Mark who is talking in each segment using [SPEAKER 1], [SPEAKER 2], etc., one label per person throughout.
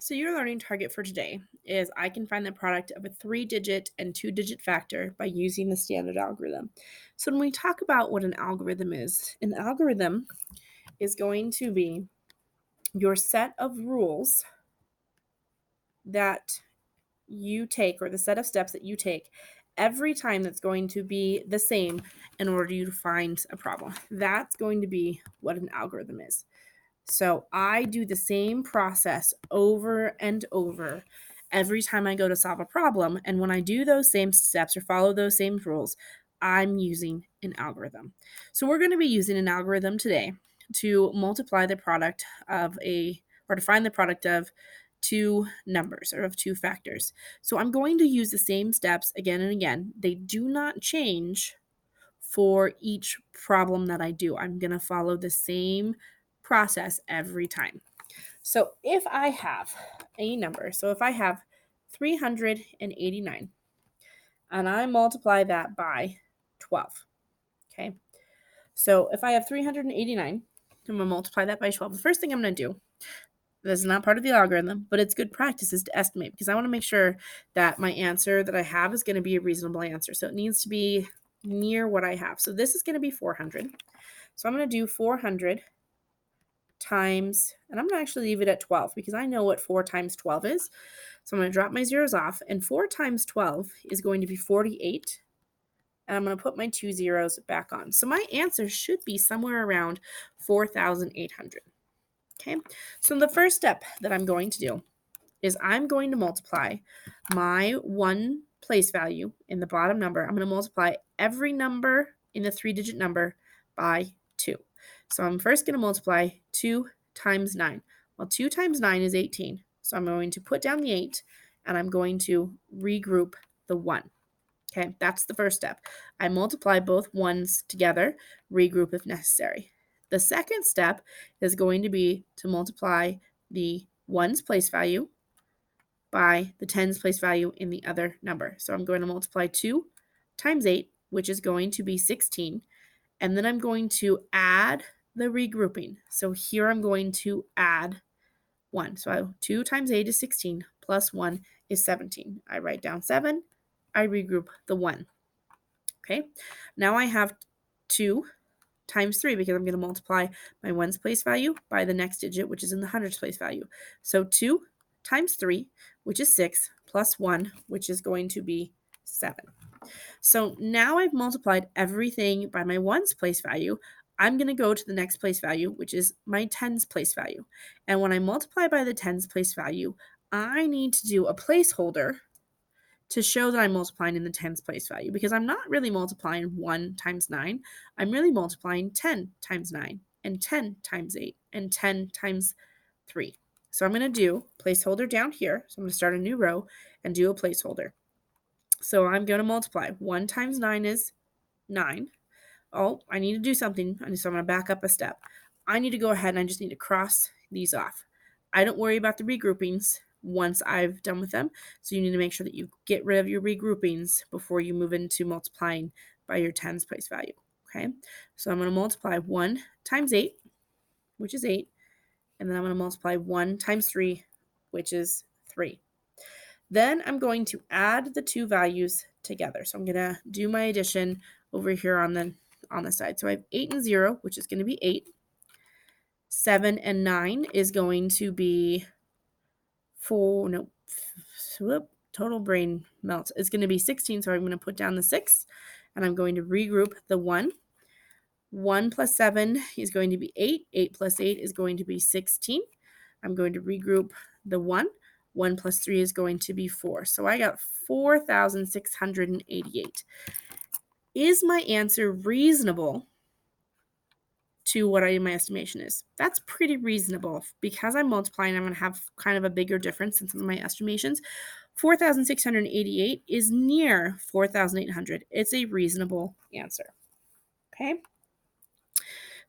[SPEAKER 1] So your learning target for today is I can find the product of a 3-digit and 2-digit factor by using the standard algorithm. So when we talk about what an algorithm is going to be your set of rules that you take, or the set of steps that you take every time, that's going to be the same in order to find a problem. That's going to be what an algorithm is. So I do the same process over and over every time I go to solve a problem. And when I do those same steps or follow those same rules, I'm using an algorithm. So we're going to be using an algorithm today to multiply the product of or to find the product of two numbers, or of two factors. So I'm going to use the same steps again and again. They do not change for each problem that I do. I'm going to follow the same process every time. So if I have a number, so if I have 389 and I multiply that by 12, okay? So if I have 389, I'm going to multiply that by 12. The first thing I'm going to do, this is not part of the algorithm, but it's good practice, is to estimate, because I want to make sure that my answer that I have is going to be a reasonable answer. So it needs to be near what I have. So this is going to be 400. So I'm going to do 400 times, and I'm going to actually leave it at 12 because I know what 4 times 12 is. So I'm going to drop my zeros off, and 4 times 12 is going to be 48. And I'm going to put my 2 zeros back on. So my answer should be somewhere around 4,800. Okay, so the first step that I'm going to do is I'm going to multiply my one place value in the bottom number. I'm going to multiply every number in the 3-digit number by 2. So I'm first going to multiply 2 times 9. Well, 2 times 9 is 18. So I'm going to put down the 8, and I'm going to regroup the 1. Okay, that's the first step. I multiply both ones together, regroup if necessary. The second step is going to be to multiply the 1's place value by the 10's place value in the other number. So I'm going to multiply 2 times 8, which is going to be 16. And then I'm going to add the regrouping. So here I'm going to add 1. So 2 times 8 is 16, plus 1 is 17. I write down 7. I regroup the 1. Okay, now I have 2 times 3, because I'm going to multiply my 1's place value by the next digit, which is in the 100's place value. So 2 times 3, which is 6, plus 1, which is going to be 7. So now I've multiplied everything by my 1's place value. I'm going to go to the next place value, which is my 10's place value. And when I multiply by the 10's place value, I need to do a placeholder to show that I'm multiplying in the 10's place value, because I'm not really multiplying 1 times 9. I'm really multiplying 10 times 9, and 10 times 8, and 10 times 3. So I'm going to do placeholder down here. So I'm going to start a new row and do a placeholder. So I'm going to multiply. 1 times 9 is 9. Oh, I need to do something. So I'm going to back up a step. I need to go ahead and I just need to cross these off. I don't worry about the regroupings once I've done with them. So you need to make sure that you get rid of your regroupings before you move into multiplying by your 10's place value. Okay, so I'm going to multiply 1 times 8, which is 8. And then I'm going to multiply 1 times 3, which is 3. Then I'm going to add the two values together. So I'm going to do my addition over here on the side. So I have 8 and 0, which is going to be 8. 7 and 9 is going to be 4. No, total brain melt. It's going to be 16. So I'm going to put down the 6, and I'm going to regroup the 1. 1 plus 7 is going to be 8. 8 plus 8 is going to be 16. I'm going to regroup the 1. 1 plus 3 is going to be 4. So I got 4,688. Is my answer reasonable to what my estimation is? That's pretty reasonable. Because I'm multiplying, I'm going to have kind of a bigger difference in some of my estimations. 4,688 is near 4,800. It's a reasonable answer. Okay.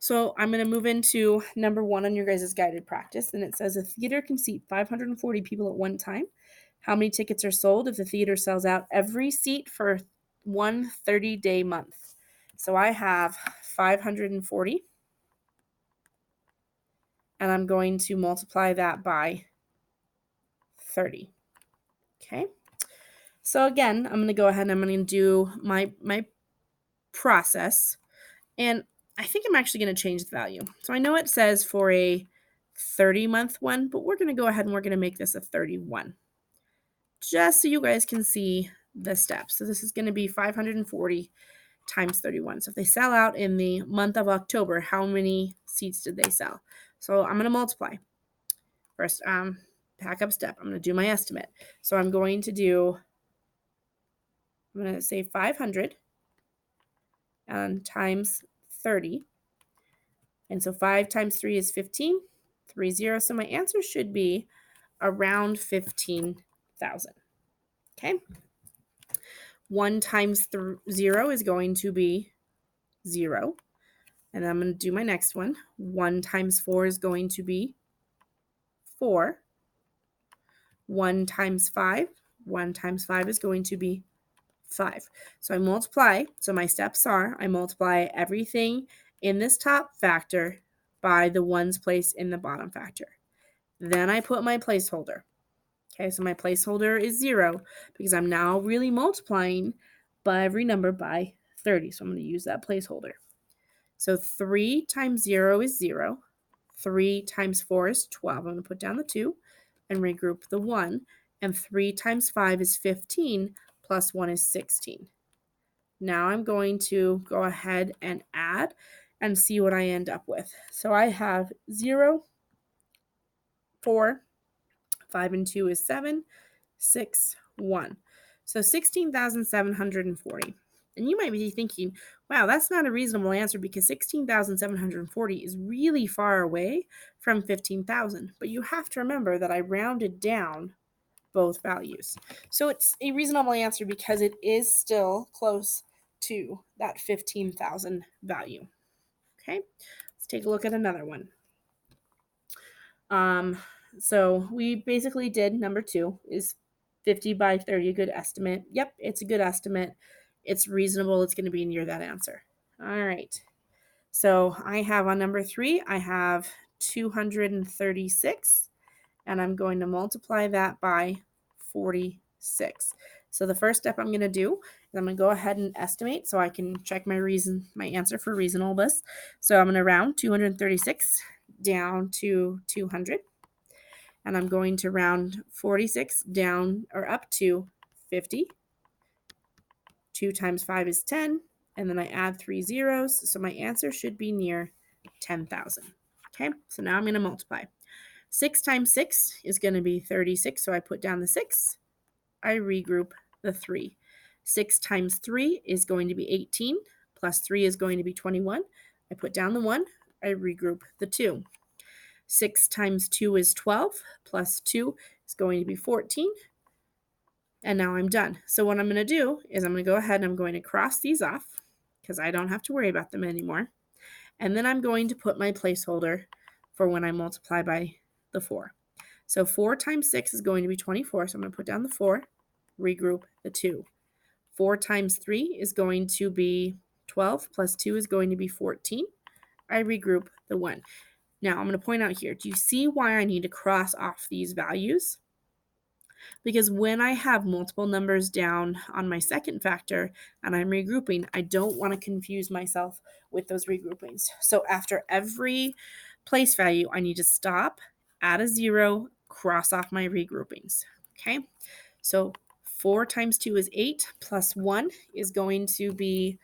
[SPEAKER 1] So I'm going to move into number 1 on your guys' guided practice. And it says a theater can seat 540 people at one time. How many tickets are sold if the theater sells out every seat for one 30-day month? So I have 540. And I'm going to multiply that by 30. Okay. So again, I'm going to go ahead and I'm going to do my process. And I think I'm actually going to change the value. So I know it says for a 30-month one, but we're going to go ahead and we're going to make this a 31. Just so you guys can see the steps. So this is going to be 540 times 31. So if they sell out in the month of October, how many seats did they sell? So I'm going to multiply. First, pack up step. I'm going to do my estimate. So I'm going to say 500 times 30. And so 5 times 3 is 15, 30. So my answer should be around 15,000. Okay. 1 times 0 is going to be 0. And I'm going to do my next one. 1 times 4 is going to be 4. 1 times 5. 1 times 5 is going to be 5. So I multiply. So my steps are I multiply everything in this top factor by the ones placed in the bottom factor. Then I put my placeholder. Okay, so my placeholder is 0 because I'm now really multiplying by every number by 30. So I'm going to use that placeholder. So 3 times 0 is 0. 3 times 4 is 12. I'm going to put down the 2 and regroup the 1. And 3 times 5 is 15 plus 1 is 16. Now I'm going to go ahead and add and see what I end up with. So I have 0, 4, 5 and 2 is 7, 6, 1. So 16,740. And you might be thinking, wow, that's not a reasonable answer because 16,740 is really far away from 15,000. But you have to remember that I rounded down both values. So it's a reasonable answer because it is still close to that 15,000 value. Okay, let's take a look at another one. So we basically did number 2 is 50 by 30 a good estimate. Yep, it's a good estimate. It's reasonable. It's going to be near that answer. All right. So I have on number 3, I have 236, and I'm going to multiply that by 46. So the first step I'm going to do is I'm going to go ahead and estimate so I can check my answer for reasonableness. So I'm going to round 236 down to 200. And I'm going to round 46 down or up to 50. 2 times 5 is 10. And then I add 3 zeros. So my answer should be near 10,000. Okay, so now I'm going to multiply. 6 times 6 is going to be 36. So I put down the 6. I regroup the 3. 6 times 3 is going to be 18. Plus 3 is going to be 21. I put down the 1. I regroup the 2. 6 times 2 is 12, plus 2 is going to be 14. And now I'm done. So what I'm going to do is I'm going to go ahead and I'm going to cross these off because I don't have to worry about them anymore. And then I'm going to put my placeholder for when I multiply by the 4. So 4 times 6 is going to be 24. So I'm going to put down the 4, regroup the 2. 4 times 3 is going to be 12, plus 2 is going to be 14. I regroup the 1. Now, I'm going to point out here, do you see why I need to cross off these values? Because when I have multiple numbers down on my second factor and I'm regrouping, I don't want to confuse myself with those regroupings. So after every place value, I need to stop, add a 0, cross off my regroupings. Okay, so 4 times 2 is 8, plus 1 is going to be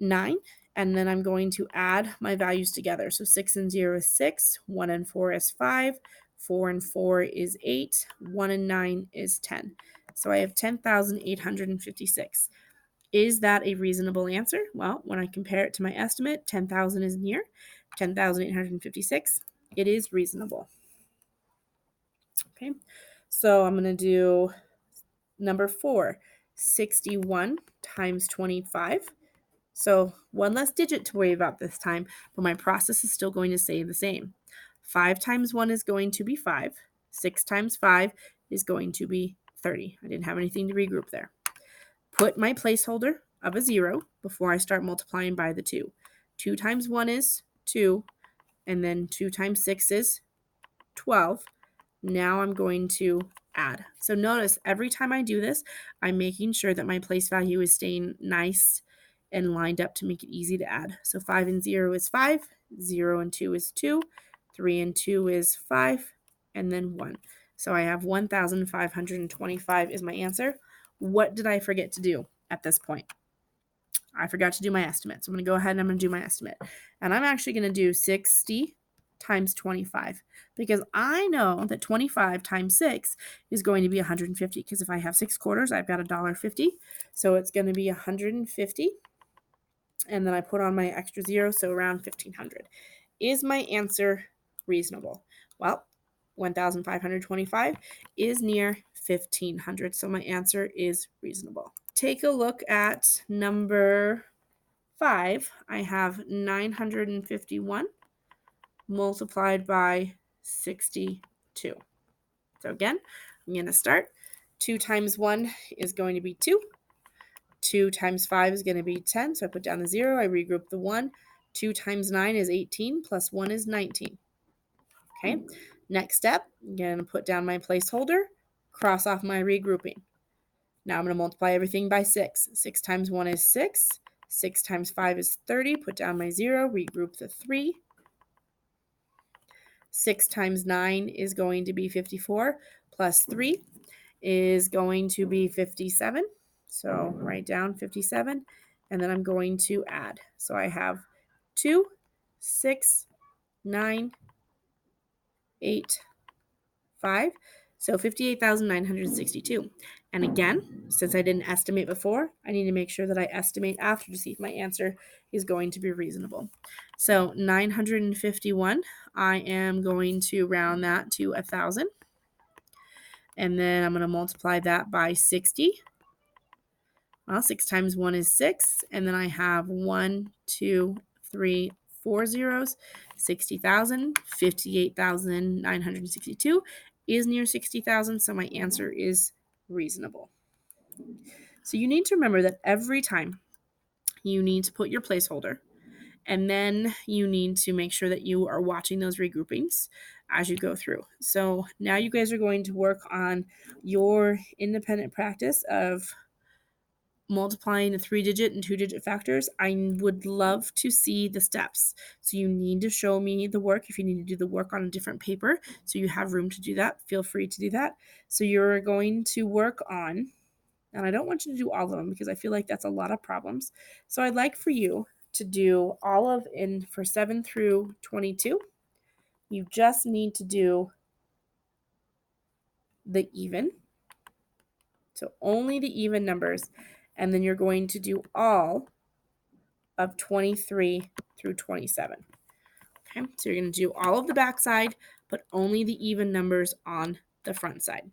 [SPEAKER 1] 9. And then I'm going to add my values together. So 6 and 0 is 6, 1 and 4 is 5, 4 and 4 is 8, 1 and 9 is 10. So I have 10,856. Is that a reasonable answer? Well, when I compare it to my estimate, 10,000 is near, 10,856, it is reasonable. Okay, so I'm going to do number 4, 61 times 25. So one less digit to worry about this time, but my process is still going to stay the same. 5 times 1 is going to be 5. 6 times 5 is going to be 30. I didn't have anything to regroup there. Put my placeholder of a 0 before I start multiplying by the 2. 2 times 1 is 2, and then 2 times 6 is 12. Now I'm going to add. So notice every time I do this, I'm making sure that my place value is staying nice and lined up to make it easy to add. So 5 and 0 is 5, 0 and 2 is 2, 3 and 2 is 5, and then 1. So I have 1,525 is my answer. What did I forget to do at this point? I forgot to do my estimate. So I'm going to go ahead and I'm going to do my estimate. And I'm actually going to do 60 times 25 because I know that 25 times 6 is going to be 150 because if I have 6 quarters, I've got $1.50. So it's going to be 150. And then I put on my extra 0, so around 1,500. Is my answer reasonable? Well, 1,525 is near 1,500, so my answer is reasonable. Take a look at number 5. I have 951 multiplied by 62. So again, I'm going to start. 2 times 1 is going to be 2. 2 times 5 is going to be 10, so I put down the 0. I regroup the 1. 2 times 9 is 18, plus 1 is 19. Okay, next step, I'm going to put down my placeholder, cross off my regrouping. Now I'm going to multiply everything by 6. 6 times 1 is 6. 6 times 5 is 30. Put down my 0, regroup the 3. 6 times 9 is going to be 54, plus 3 is going to be 57. So write down 57, and then I'm going to add. So I have 2, 6, 9, 8, 5. So 58,962. And again, since I didn't estimate before, I need to make sure that I estimate after to see if my answer is going to be reasonable. So 951, I am going to round that to 1,000. And then I'm going to multiply that by 60. Well, 6 times 1 is 6. And then I have 1, 2, 3, 4 zeros. 60,000, 58,962 is near 60,000. So my answer is reasonable. So you need to remember that every time you need to put your placeholder, and then you need to make sure that you are watching those regroupings as you go through. So now you guys are going to work on your independent practice of multiplying the 3-digit and 2-digit factors. I would love to see the steps. So you need to show me the work. If you need to do the work on a different paper, so you have room to do that, feel free to do that. So you're going to work on, and I don't want you to do all of them because I feel like that's a lot of problems. So I'd like for you to do all of for 7 through 22. You just need to do the even. So only the even numbers. And then you're going to do all of 23 through 27. Okay, so you're going to do all of the back side, but only the even numbers on the front side.